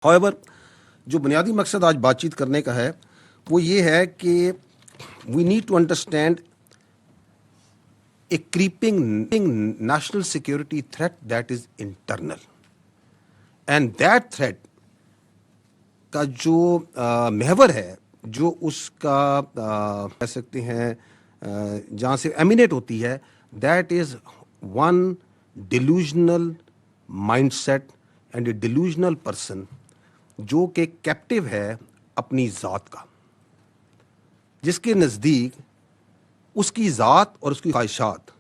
However जो बुनियादी मकसद आज बातचीत करने का है वो ये है कि we need to understand a creeping national security threat that is internal and that threat का जो महवर है, जो उसका कह सकते हैं जहाँ से एमिनेट होती है, that is one delusional mindset and A delusional person जो कि कैप्टिव है अपनी ज़ात का, जिसके नज़दीक उसकी ज़ात और उसकी ख्वाहिशात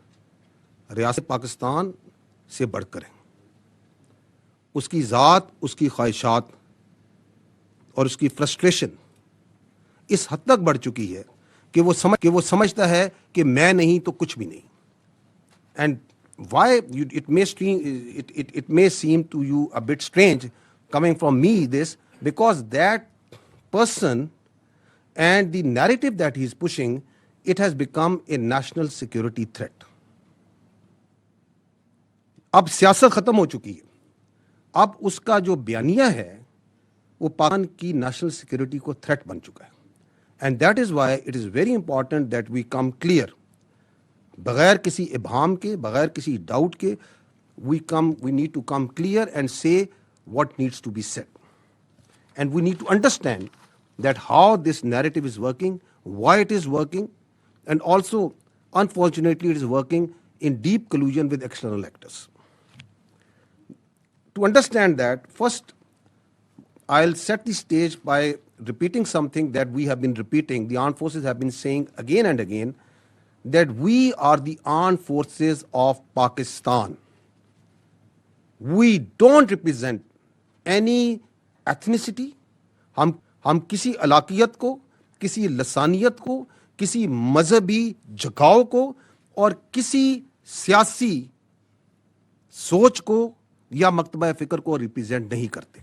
रियासत पाकिस्तान से बढ़कर हैं। उसकी ज़ात, उसकी ख्वाहिशात और उसकी फ्रस्ट्रेशन इस हद तक बढ़ चुकी है कि वो समझता है कि मैं नहीं तो कुछ भी नहीं। And why it may seem to you a bit strange coming from me this, because that person and the narrative that he is pushing, it has become a national security threat. अब सियासत खत्म हो चुकी है, अब उसका जो बयानिया है वो पाकिस्तान की नेशनल सिक्योरिटी को थ्रेट बन चुका है। And that is why it is very important that we come clear, बगैर किसी इबाहम के, बगैर किसी डाउट के, we need to come clear and say what needs to be said. And we need to understand that how this narrative is working, why it is working, and also, unfortunately, it is working in deep collusion with external actors. To understand that, first, I'll set the stage by repeating something that we have been repeating, the armed forces have been saying again and again, that we are the armed forces of Pakistan. We don't represent any ethnicity. हम किसी इलाकियत को, किसी लसानियत को, किसी मजहबी झुकाव को और किसी सियासी सोच को या मकतबा फिक्र को रिप्रेजेंट नहीं करते।